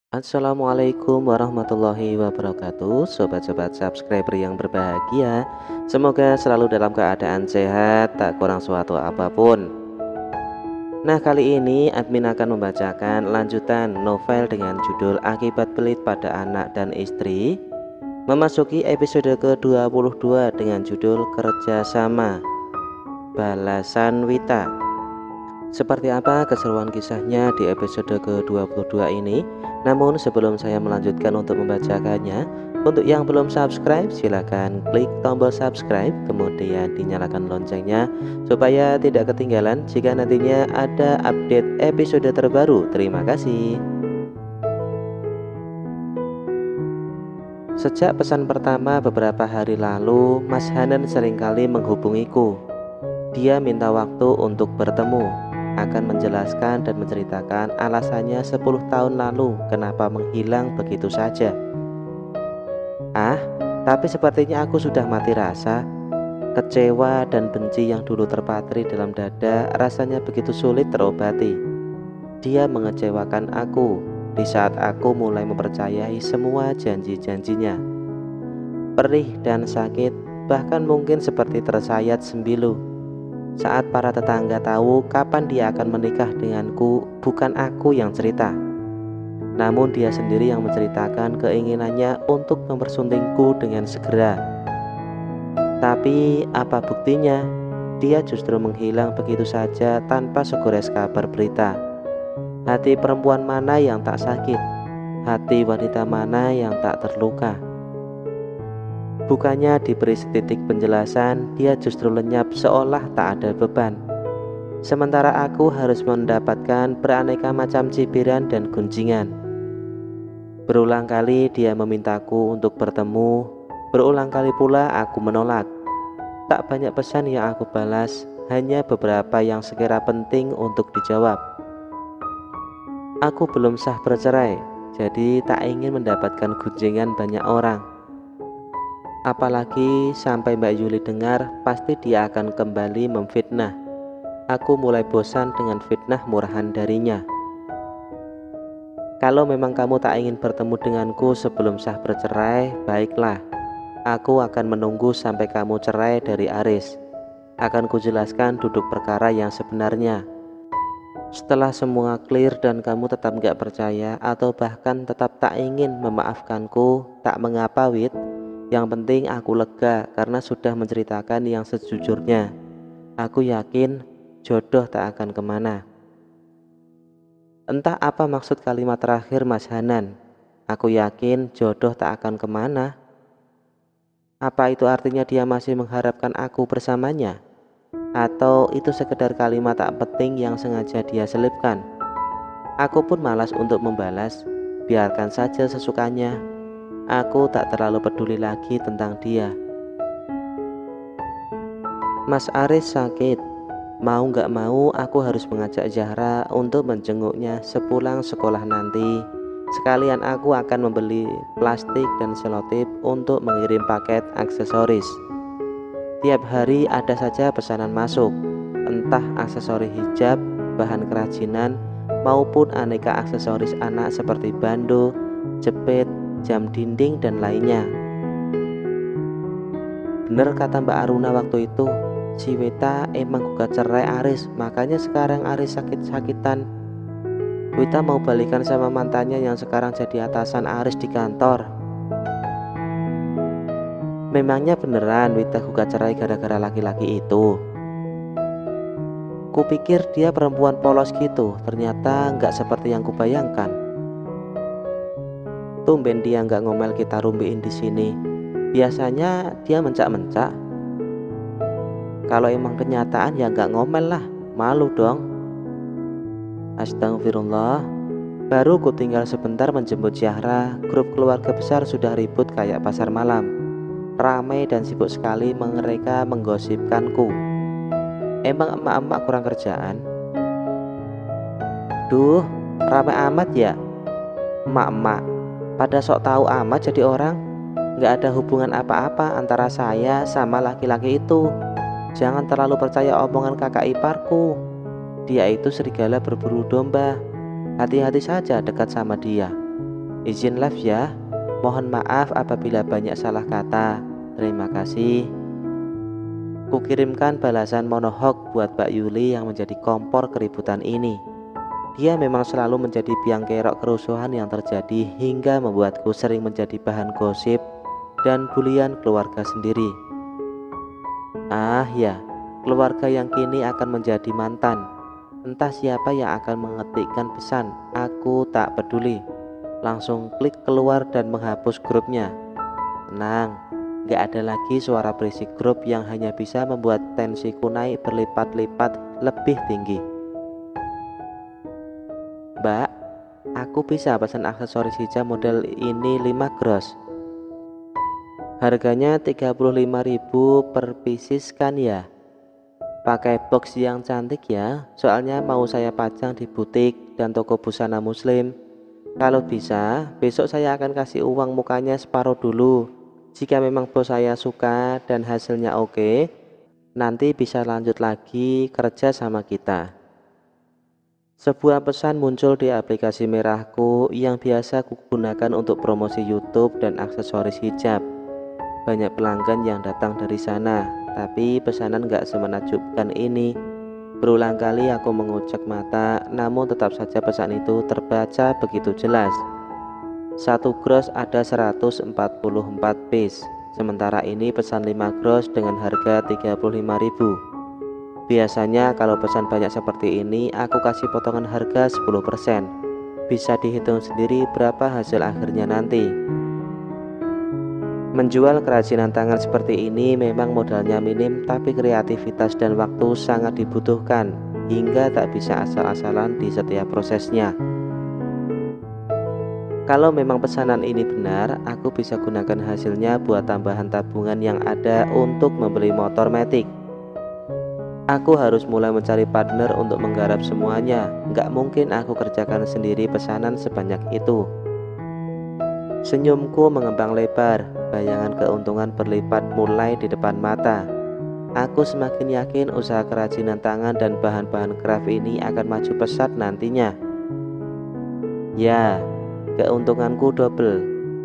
Assalamualaikum warahmatullahi wabarakatuh. Sobat-sobat subscriber yang berbahagia, semoga selalu dalam keadaan sehat, tak kurang suatu apapun. Nah, kali ini admin akan membacakan lanjutan novel dengan judul Akibat Pelit pada Anak dan Istri, memasuki episode ke-22 dengan judul Kerjasama Balasan Wita. Seperti apa keseruan kisahnya di episode ke-22 ini? Namun sebelum saya melanjutkan untuk membacakannya, untuk yang belum subscribe silahkan klik tombol subscribe, kemudian dinyalakan loncengnya supaya tidak ketinggalan jika nantinya ada update episode terbaru. Terima kasih. Sejak pesan pertama beberapa hari lalu, Mas Hanan seringkali menghubungiku. Dia minta waktu untuk bertemu, akan menjelaskan dan menceritakan alasannya 10 tahun lalu kenapa menghilang begitu saja. Tapi sepertinya aku sudah mati rasa. Kecewa dan benci yang dulu terpatri dalam dada rasanya begitu sulit terobati. Dia mengecewakan aku di saat aku mulai mempercayai semua janji-janjinya. Perih dan sakit, bahkan mungkin seperti tersayat sembilu. Saat para tetangga tahu kapan dia akan menikah denganku, bukan aku yang cerita, namun dia sendiri yang menceritakan keinginannya untuk mempersuntingku dengan segera. Tapi apa buktinya? Dia justru menghilang begitu saja tanpa segores kabar berita. Hati perempuan mana yang tak sakit? Hati wanita mana yang tak terluka? Bukannya diberi setitik penjelasan, dia justru lenyap seolah tak ada beban. Sementara aku harus mendapatkan beraneka macam cibiran dan gunjingan. Berulang kali dia memintaku untuk bertemu, berulang kali pula aku menolak. Tak banyak pesan yang aku balas, hanya beberapa yang sekira penting untuk dijawab. Aku belum sah bercerai, jadi tak ingin mendapatkan gunjingan banyak orang. Apalagi sampai Mbak Yuli dengar, pasti dia akan kembali memfitnah. Aku mulai bosan dengan fitnah murahan darinya. Kalau memang kamu tak ingin bertemu denganku sebelum sah bercerai, baiklah. Aku akan menunggu sampai kamu cerai dari Aris. Akan kujelaskan duduk perkara yang sebenarnya. Setelah semua clear dan kamu tetap gak percaya atau bahkan tetap tak ingin memaafkanku, tak mengapa Wit. Yang penting aku lega karena sudah menceritakan yang sejujurnya. Aku yakin jodoh tak akan kemana. Entah apa maksud kalimat terakhir Mas Hanan. Aku yakin jodoh tak akan kemana. Apa itu artinya dia masih mengharapkan aku bersamanya? Atau itu sekedar kalimat tak penting yang sengaja dia selipkan? Aku pun malas untuk membalas. Biarkan saja sesukanya. Aku tak terlalu peduli lagi tentang dia. Mas Aris sakit. Mau gak mau aku harus mengajak Zahra untuk menjenguknya sepulang sekolah nanti. Sekalian aku akan membeli plastik dan selotip untuk mengirim paket aksesoris. Tiap hari ada saja pesanan masuk, entah aksesoris hijab, bahan kerajinan, maupun aneka aksesoris anak seperti bando, jepit, jam dinding dan lainnya. Bener kata Mbak Aruna waktu itu, si Wita emang gugat cerai Aris, makanya sekarang Aris sakit-sakitan. Wita mau balikan sama mantannya yang sekarang jadi atasan Aris di kantor. Memangnya beneran Wita gugat cerai gara-gara laki-laki itu? Kupikir dia perempuan polos gitu, ternyata nggak seperti yang kubayangkan. Tumben dia nggak ngomel kita rumbiin di sini. Biasanya dia mencak-mencak. Kalau emang kenyataan ya nggak ngomel lah, malu dong. Astagfirullah. Baru ku tinggal sebentar menjemput Zahra, grup keluarga besar sudah ribut kayak pasar malam. Ramai dan sibuk sekali mereka menggosipkanku. Emang emak-emak kurang kerjaan? Duh, ramai amat ya. Emak-emak pada sok tahu amat jadi orang. Gak ada hubungan apa-apa antara saya sama laki-laki itu. Jangan terlalu percaya omongan kakak iparku. Dia itu serigala berburu domba. Hati-hati saja dekat sama dia. Izin live ya. Mohon maaf apabila banyak salah kata. Terima kasih. Kukirimkan balasan monohok buat Mbak Yuli yang menjadi kompor keributan ini. Dia memang selalu menjadi biang kerok kerusuhan yang terjadi hingga membuatku sering menjadi bahan gosip dan bulian keluarga sendiri. Ah ya, keluarga yang kini akan menjadi mantan. Entah siapa yang akan mengetikkan pesan, aku tak peduli. Langsung klik keluar dan menghapus grupnya. Tenang, gak ada lagi suara berisik grup yang hanya bisa membuat tensiku naik berlipat-lipat lebih tinggi. Mbak, aku bisa pesan aksesoris hijab model ini 5 gross. Harganya 35.000 per pieces kan ya? Pakai box yang cantik ya, soalnya mau saya pajang di butik dan toko busana muslim. Kalau bisa, besok saya akan kasih uang mukanya separuh dulu. Jika memang bos saya suka dan hasilnya oke, nanti bisa lanjut lagi kerja sama kita. Sebuah pesan muncul di aplikasi merahku yang biasa kugunakan untuk promosi YouTube dan aksesoris hijab. Banyak pelanggan yang datang dari sana, tapi pesanan gak semenakjubkan ini. Berulang kali aku mengucek mata, namun tetap saja pesan itu terbaca begitu jelas. 1 gross ada 144 piece, sementara ini pesan 5 gross dengan harga 35.000. Biasanya kalau pesan banyak seperti ini aku kasih potongan harga 10%. Bisa dihitung sendiri berapa hasil akhirnya nanti. Menjual kerajinan tangan seperti ini memang modalnya minim, tapi kreativitas dan waktu sangat dibutuhkan, hingga tak bisa asal-asalan di setiap prosesnya. Kalau memang pesanan ini benar, aku bisa gunakan hasilnya buat tambahan tabungan yang ada untuk membeli motor matic. Aku harus mulai mencari partner untuk menggarap semuanya. Nggak mungkin aku kerjakan sendiri pesanan sebanyak itu. Senyumku mengembang lebar, bayangan keuntungan berlipat mulai di depan mata. Aku semakin yakin usaha kerajinan tangan dan bahan-bahan craft ini akan maju pesat nantinya. Ya, keuntunganku double.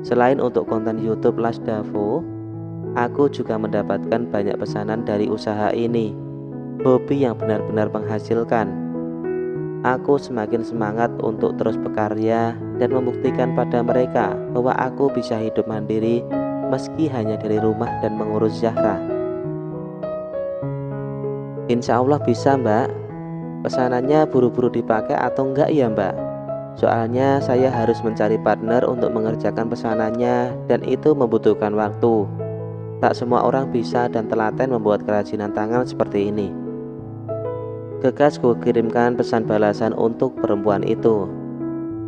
Selain untuk konten YouTube Las Davo, aku juga mendapatkan banyak pesanan dari usaha ini. Hobi yang benar-benar menghasilkan. Aku semakin semangat untuk terus berkarya dan membuktikan pada mereka bahwa aku bisa hidup mandiri meski hanya dari rumah dan mengurus Zahra. Insya Allah bisa, Mbak. Pesanannya buru-buru dipakai atau enggak ya, Mbak? Soalnya saya harus mencari partner untuk mengerjakan pesanannya dan itu membutuhkan waktu. Tak semua orang bisa dan telaten membuat kerajinan tangan seperti ini. Gegas ku kirimkan pesan balasan untuk perempuan itu.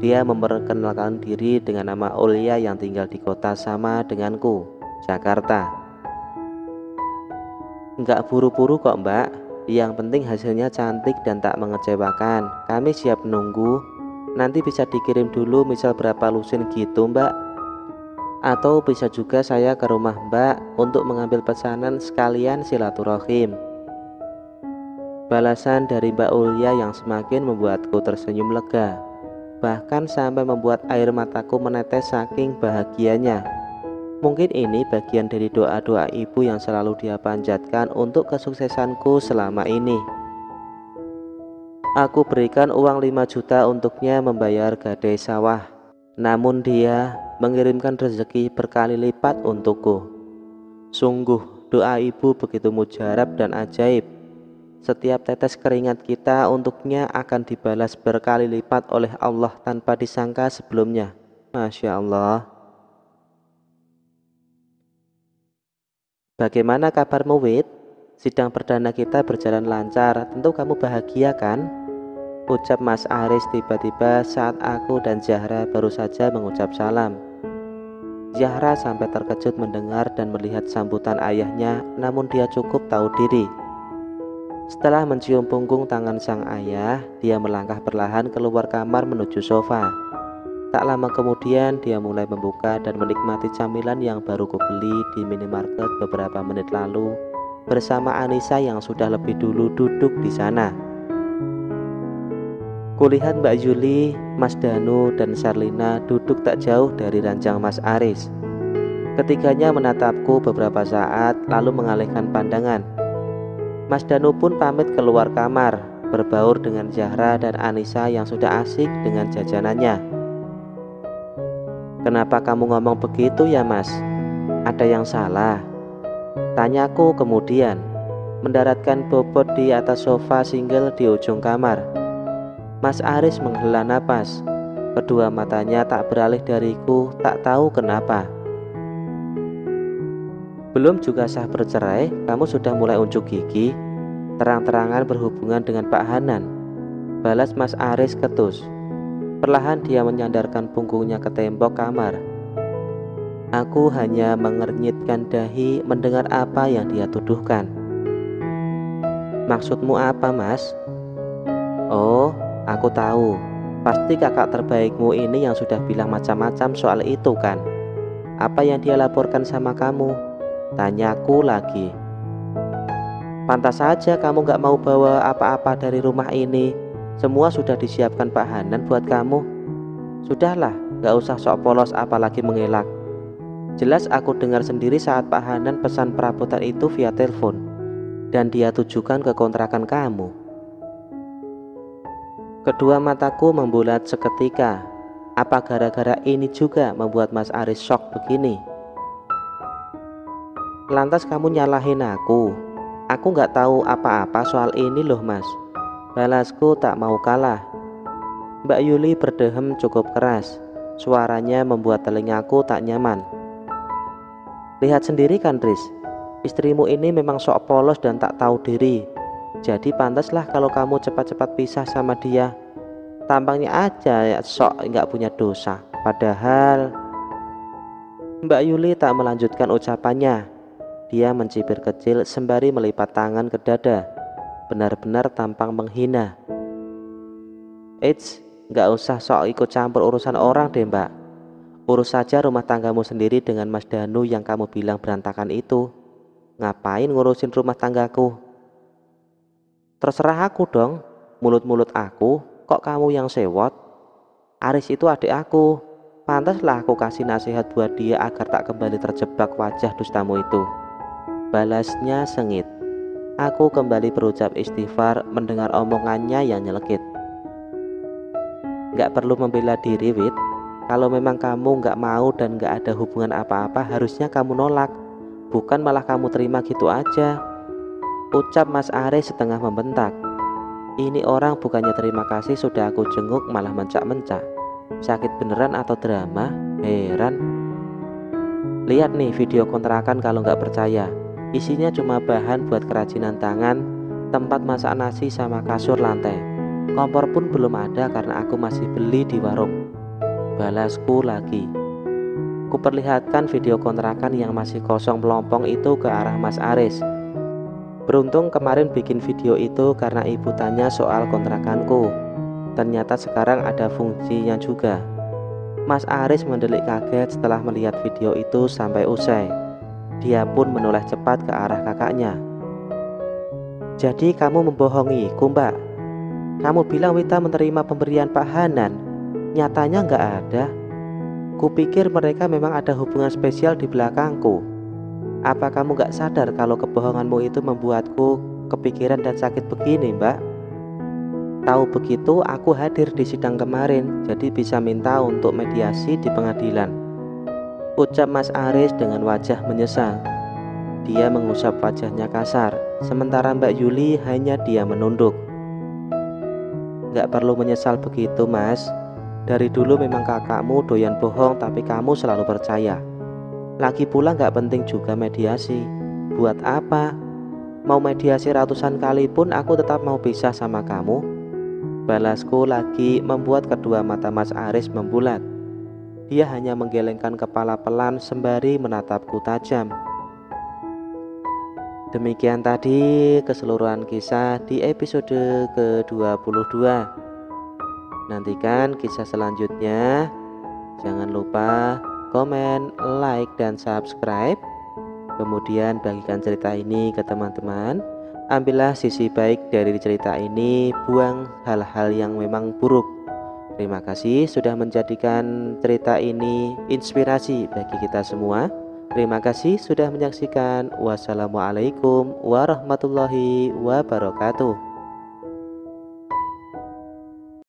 Dia memperkenalkan diri dengan nama Aulia yang tinggal di kota sama denganku, Jakarta. Enggak buru-buru kok, Mbak. Yang penting hasilnya cantik dan tak mengecewakan. Kami siap menunggu. Nanti bisa dikirim dulu misal berapa lusin gitu, Mbak. Atau bisa juga saya ke rumah Mbak untuk mengambil pesanan sekalian silaturahim. Balasan dari Mbak Aulia yang semakin membuatku tersenyum lega, bahkan sampai membuat air mataku menetes saking bahagianya. Mungkin ini bagian dari doa-doa ibu yang selalu dia panjatkan untuk kesuksesanku selama ini. Aku berikan uang 5 juta untuknya membayar gadai sawah, namun dia mengirimkan rezeki berkali lipat untukku. Sungguh doa ibu begitu mujarab dan ajaib. Setiap tetes keringat kita untuknya akan dibalas berkali lipat oleh Allah tanpa disangka sebelumnya. Masya Allah. Bagaimana kabarmu, Wid? Sidang perdana kita berjalan lancar. Tentu kamu bahagia kan? Ucap Mas Aris tiba-tiba saat aku dan Zahra baru saja mengucap salam. Zahra sampai terkejut mendengar dan melihat sambutan ayahnya, namun dia cukup tahu diri. Setelah mencium punggung tangan sang ayah, dia melangkah perlahan keluar kamar menuju sofa. Tak lama kemudian dia mulai membuka dan menikmati camilan yang baru kubeli di minimarket beberapa menit lalu bersama Anissa yang sudah lebih dulu duduk di sana. Kulihat Mbak Yuli, Mas Danu, dan Sherlina duduk tak jauh dari ranjang Mas Aris. Ketiganya menatapku beberapa saat lalu mengalihkan pandangan. Mas Danu pun pamit keluar kamar, berbaur dengan Zahra dan Anissa yang sudah asik dengan jajanannya. "Kenapa kamu ngomong begitu ya Mas? Ada yang salah?" tanyaku kemudian, mendaratkan bobot di atas sofa single di ujung kamar. Mas Aris menghela napas. Kedua matanya tak beralih dariku, tak tahu kenapa. "Belum juga sah bercerai, kamu sudah mulai unjuk gigi, terang-terangan berhubungan dengan Pak Hanan," balas Mas Aris ketus. Perlahan dia menyandarkan punggungnya ke tembok kamar. Aku hanya mengernyitkan dahi mendengar apa yang dia tuduhkan. "Maksudmu apa, Mas?" "Oh, aku tahu. Pasti kakak terbaikmu ini yang sudah bilang macam-macam soal itu kan? Apa yang dia laporkan sama kamu?" tanyaku lagi. "Pantas saja kamu gak mau bawa apa-apa dari rumah ini. Semua sudah disiapkan Pak Hanan buat kamu. Sudahlah, gak usah sok polos apalagi mengelak. Jelas aku dengar sendiri saat Pak Hanan pesan perabotan itu via telepon, dan dia tujukan ke kontrakan kamu." Kedua mataku membulat seketika. Apa gara-gara ini juga membuat Mas Aris shock begini? "Lantas kamu nyalahin aku? Aku gak tahu apa-apa soal ini loh Mas," balasku tak mau kalah. Mbak Yuli berdehem cukup keras. Suaranya membuat telingaku tak nyaman. "Lihat sendiri kan Riz, istrimu ini memang sok polos dan tak tahu diri. Jadi pantaslah kalau kamu cepat-cepat pisah sama dia. Tampangnya aja ya sok nggak punya dosa. Padahal..." Mbak Yuli tak melanjutkan ucapannya. Dia mencibir kecil sembari melipat tangan ke dada, benar-benar tampang menghina. "Eits, nggak usah sok ikut campur urusan orang deh Mbak. Urus saja rumah tanggamu sendiri dengan Mas Danu yang kamu bilang berantakan itu. Ngapain ngurusin rumah tanggaku?" "Terserah aku dong. Mulut-mulut aku kok kamu yang sewot? Aris itu adik aku. Pantaslah aku kasih nasihat buat dia agar tak kembali terjebak wajah dustamu itu," balasnya sengit. Aku kembali berucap istighfar mendengar omongannya yang nyelekit. "Gak perlu membela diri Wit. Kalau memang kamu gak mau dan gak ada hubungan apa-apa, harusnya kamu nolak, bukan malah kamu terima gitu aja," ucap Mas Aris setengah membentak. Ini orang bukannya terima kasih sudah aku jenguk malah mencak-mencak. Sakit beneran atau drama? Heran. "Lihat nih video kontrakan kalau gak percaya. Isinya cuma bahan buat kerajinan tangan, tempat masak nasi sama kasur lantai. Kompor pun belum ada karena aku masih beli di warung," balasku lagi. Kuperlihatkan video kontrakan yang masih kosong melompong itu ke arah Mas Aris. Beruntung kemarin bikin video itu karena ibu tanya soal kontrakanku. Ternyata sekarang ada fungsinya juga. Mas Aris mendelik kaget setelah melihat video itu sampai usai. Dia pun menoleh cepat ke arah kakaknya. "Jadi kamu membohongiku Mbak? Kamu bilang Wita menerima pemberian Pak Hanan. Nyatanya nggak ada. Kupikir mereka memang ada hubungan spesial di belakangku. Apa kamu gak sadar kalau kebohonganmu itu membuatku kepikiran dan sakit begini Mbak? Tahu begitu aku hadir di sidang kemarin, jadi bisa minta untuk mediasi di pengadilan," ucap Mas Aris dengan wajah menyesal. Dia mengusap wajahnya kasar, sementara Mbak Yuli hanya dia menunduk. "Gak perlu menyesal begitu Mas. Dari dulu memang kakakmu doyan bohong tapi kamu selalu percaya. Lagi pula gak penting juga mediasi. Buat apa? Mau mediasi ratusan kali pun aku tetap mau pisah sama kamu," balasku lagi membuat kedua mata Mas Aris membulat. Dia hanya menggelengkan kepala pelan sembari menatapku tajam. Demikian tadi keseluruhan kisah di episode ke-22. Nantikan kisah selanjutnya. Jangan lupa komen, like, dan subscribe. Kemudian bagikan cerita ini ke teman-teman Ambillah sisi baik dari cerita ini, buang hal-hal yang memang buruk. Terima kasih sudah menjadikan cerita ini inspirasi bagi kita semua. Terima kasih sudah menyaksikan. Wassalamualaikum warahmatullahi wabarakatuh.